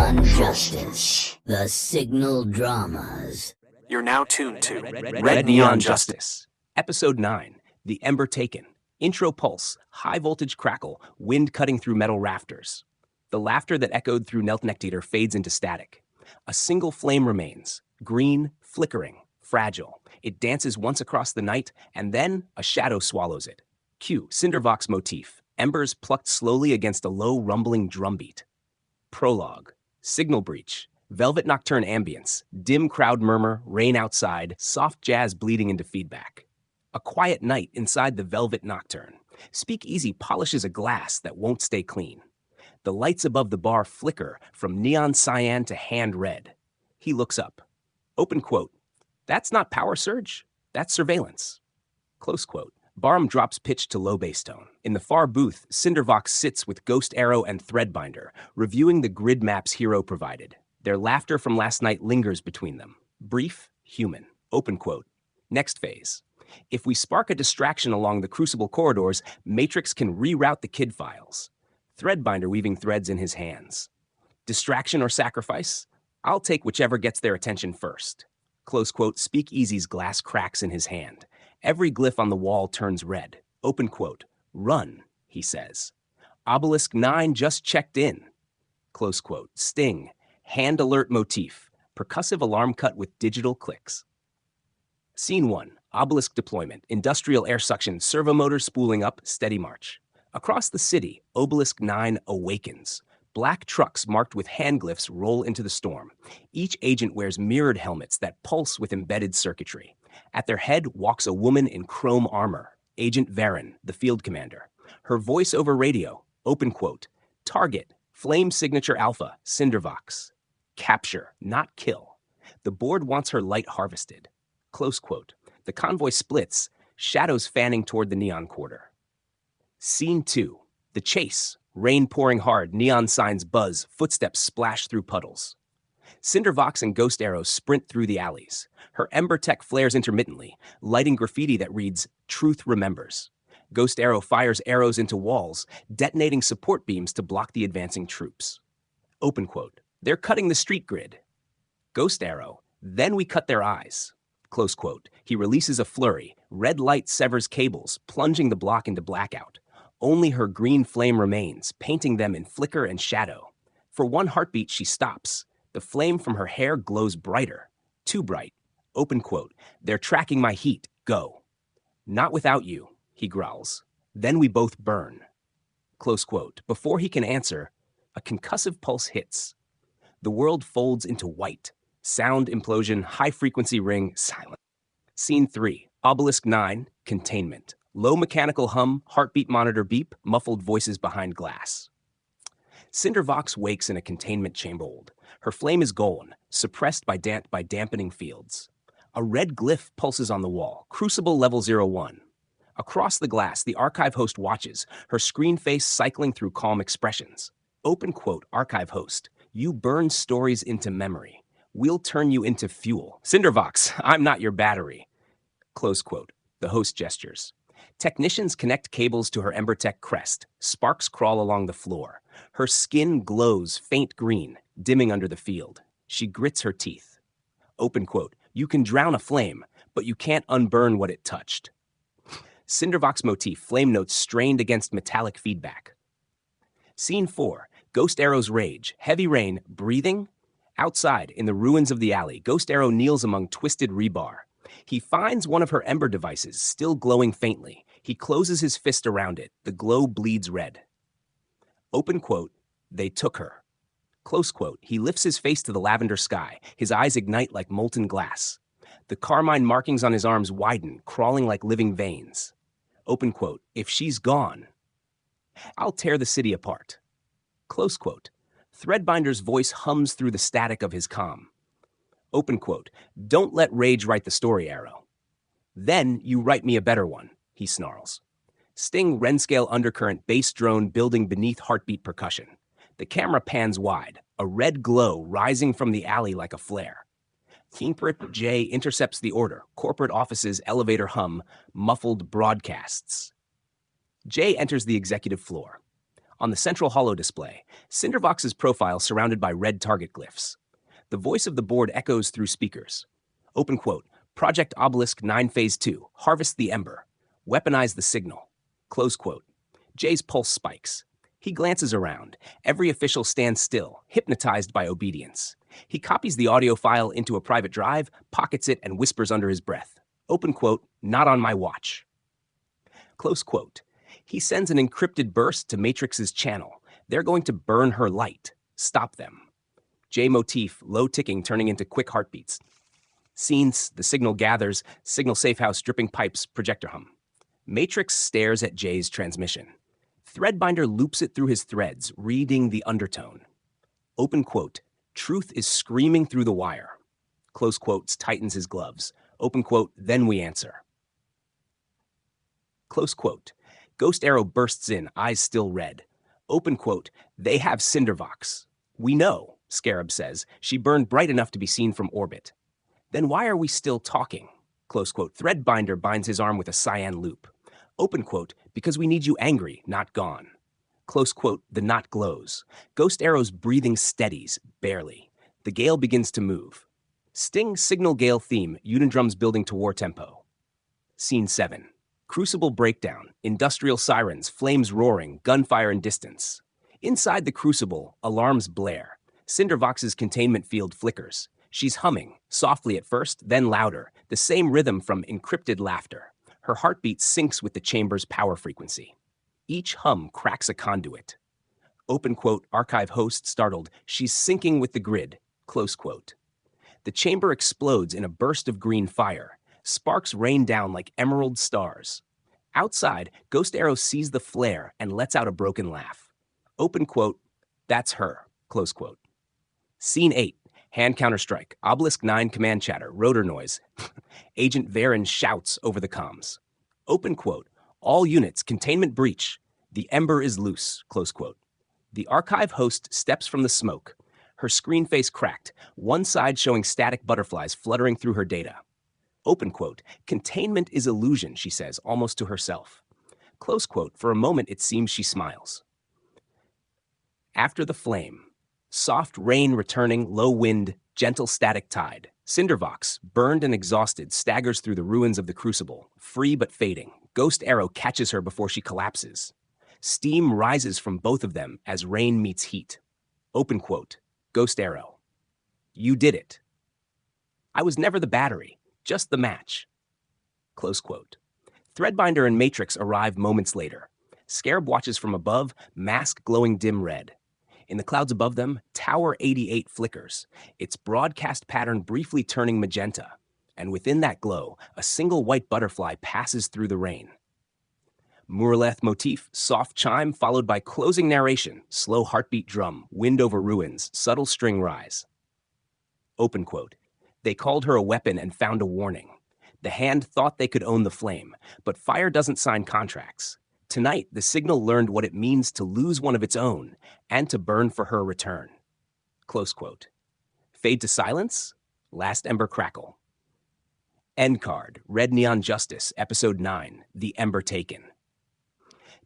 Neon Justice, the Signal Dramas. You're now tuned to Red Neon Justice. Episode 9, The Ember Taken. Intro pulse, high voltage crackle, wind cutting through metal rafters. The laughter that echoed through Nelton Ectitor fades into static. A single flame remains, green, flickering, fragile. It dances once across the night, and then a shadow swallows it. Cue CinderVox motif, embers plucked slowly against a low rumbling drumbeat. Prologue, signal breach, velvet nocturne ambience, dim crowd murmur, rain outside, soft jazz bleeding into feedback. A quiet night inside the velvet nocturne. Speakeasy polishes a glass that won't stay clean. The lights above the bar flicker from neon cyan to hand red. He looks up. Open quote, "That's not power surge, that's surveillance." Close quote. Barham drops pitch to low bass tone. In the far booth, CinderVox sits with Ghost Arrow and Threadbinder, reviewing the grid maps Hero provided. Their laughter from last night lingers between them. Brief, human. Open quote. Next phase. If we spark a distraction along the Crucible corridors, Matrix can reroute the KID files. Threadbinder weaving threads in his hands. Distraction or sacrifice? I'll take whichever gets their attention first. Close quote. Speakeasy's glass cracks in his hand. Every glyph on the wall turns red. Open quote. "Run," he says. Obelisk 9 just checked in. Close quote. Sting. Hand alert motif. Percussive alarm cut with digital clicks. Scene 1. Obelisk deployment. Industrial air suction. Servo motors spooling up. Steady march. Across the city, Obelisk 9 awakens. Black trucks marked with hand glyphs roll into the storm. Each agent wears mirrored helmets that pulse with embedded circuitry. At their head walks a woman in chrome armor, Agent Varen, the field commander. Her voice over radio, open quote, "Target, Flame Signature Alpha, CinderVox. Capture, not kill. The board wants her light harvested." Close quote. The convoy splits, shadows fanning toward the neon quarter. Scene 2. The chase. Rain pouring hard, neon signs buzz, footsteps splash through puddles. CinderVox and Ghost Arrow sprint through the alleys. Her Ember Tech flares intermittently, lighting graffiti that reads, "Truth Remembers." Ghost Arrow fires arrows into walls, detonating support beams to block the advancing troops. Open quote. "They're cutting the street grid." Ghost Arrow, "Then we cut their eyes." Close quote. He releases a flurry. Red light severs cables, plunging the block into blackout. Only her green flame remains, painting them in flicker and shadow. For one heartbeat, she stops. The flame from her hair glows brighter. Too bright. Open quote. "They're tracking my heat. Go." "Not without you," he growls. "Then we both burn." Close quote. Before he can answer, a concussive pulse hits. The world folds into white. Sound implosion, high-frequency ring, silent. Scene 3. Obelisk 9, containment. Low mechanical hum, heartbeat monitor beep, muffled voices behind glass. CinderVox wakes in a containment chamber. Her flame is gone, suppressed by dampening fields. A red glyph pulses on the wall, Crucible Level 01. Across the glass, the archive host watches, her screen face cycling through calm expressions. Open quote, "Archive host, you burn stories into memory. We'll turn you into fuel. CinderVox, I'm not your battery." Close quote. The host gestures. Technicians connect cables to her Ember Tech crest. Sparks crawl along the floor. Her skin glows faint green, dimming under the field. She grits her teeth. Open quote. "You can drown a flame, but you can't unburn what it touched." CinderVox motif, flame notes strained against metallic feedback. Scene 4. Ghost Arrow's rage. Heavy rain, breathing. Outside, in the ruins of the alley, Ghost Arrow kneels among twisted rebar. He finds one of her Ember devices, still glowing faintly. He closes his fist around it. The glow bleeds red. Open quote, "They took her." Close quote. He lifts his face to the lavender sky. His eyes ignite like molten glass. The carmine markings on his arms widen, crawling like living veins. Open quote. "If she's gone, I'll tear the city apart." Close quote. Threadbinder's voice hums through the static of his comm. Open quote. "Don't let rage write the story, Arrow." "Then you write me a better one," he snarls. Sting Renscale undercurrent bass drone building beneath heartbeat percussion. The camera pans wide, a red glow rising from the alley like a flare. Kingprit J intercepts the order, corporate offices, elevator hum, muffled broadcasts. J enters the executive floor. On the central holo display, CinderVox's profile surrounded by red target glyphs. The voice of the board echoes through speakers. Open quote, Project Obelisk 9 Phase 2, harvest the Ember. Weaponize the signal. Close quote. Jay's pulse spikes. He glances around. Every official stands still, hypnotized by obedience. He copies the audio file into a private drive, pockets it, and whispers under his breath. Open quote, not on my watch. Close quote. He sends an encrypted burst to Matrix's channel. They're going to burn her light. Stop them. J motif, low ticking turning into quick heartbeats. Scenes, the signal gathers, signal safe house, dripping pipes, projector hum. Matrix stares at Jay's transmission. Threadbinder loops it through his threads, reading the undertone. Open quote, truth is screaming through the wire. Close quotes, tightens his gloves. Open quote, then we answer. Close quote, Ghost Arrow bursts in, eyes still red. Open quote, they have CinderVox. We know, Scarab says, she burned bright enough to be seen from orbit. Then why are we still talking? Close quote, Threadbinder binds his arm with a cyan loop. Open quote, because we need you angry, not gone. Close quote, the knot glows. Ghost Arrow's breathing steadies, barely. The gale begins to move. Sting signal gale theme, Unidrums building to war tempo. Scene 7. Crucible breakdown, industrial sirens, flames roaring, gunfire in distance. Inside the crucible, alarms blare. CinderVox's containment field flickers. She's humming, softly at first, then louder, the same rhythm from encrypted laughter. Her heartbeat syncs with the chamber's power frequency. Each hum cracks a conduit. Open quote, archive host startled, she's syncing with the grid, close quote. The chamber explodes in a burst of green fire. Sparks rain down like emerald stars. Outside, Ghost Arrow sees the flare and lets out a broken laugh. Open quote, that's her, close quote. Scene 8, hand counterstrike, Obelisk 9 command chatter, rotor noise. Agent Varen shouts over the comms. Open quote, all units, containment breach. The Ember is loose, close quote. The archive host steps from the smoke. Her screen face cracked, one side showing static butterflies fluttering through her data. Open quote, containment is illusion, she says, almost to herself. Close quote, for a moment it seems she smiles. After the flame, soft rain returning, low wind, gentle static tide. CinderVox, burned and exhausted, staggers through the ruins of the crucible, free but fading. Ghost Arrow catches her before she collapses. Steam rises from both of them as rain meets heat. Open quote, Ghost Arrow, you did it. I was never the battery. Just the match. Close quote. Threadbinder and Matrix arrive moments later. Scarab watches from above, mask glowing dim red. In the clouds above them, Tower 88 flickers, its broadcast pattern briefly turning magenta. And within that glow, a single white butterfly passes through the rain. Muraleth motif, soft chime followed by closing narration, slow heartbeat drum, wind over ruins, subtle string rise. Open quote. They called her a weapon and found a warning. The hand thought they could own the flame, but fire doesn't sign contracts. Tonight, the signal learned what it means to lose one of its own and to burn for her return. Close quote. Fade to silence, last ember crackle. End card, Red Neon Justice, Episode 9, The Ember Taken.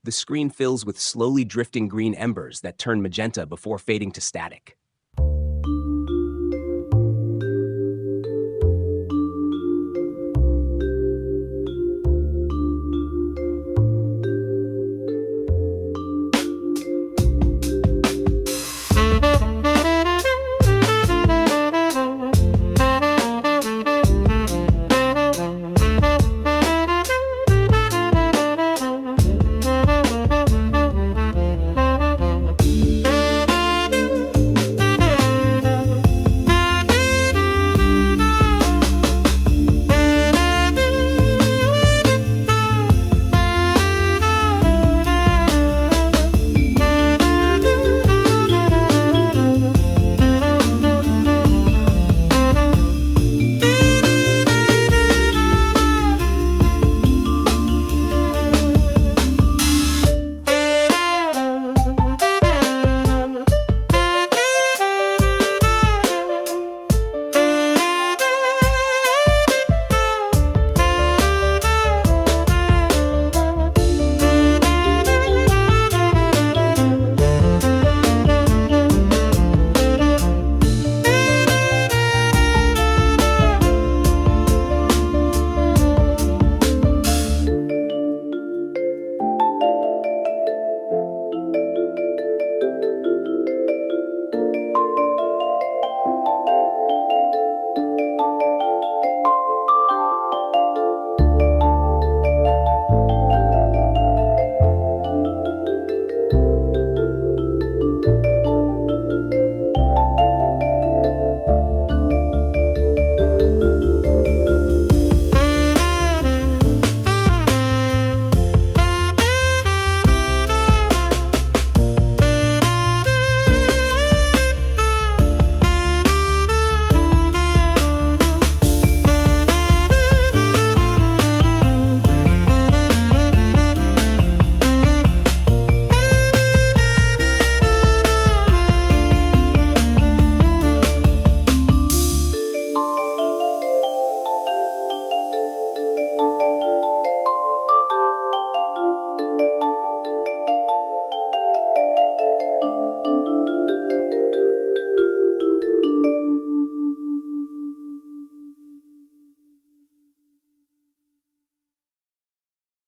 The screen fills with slowly drifting green embers that turn magenta before fading to static.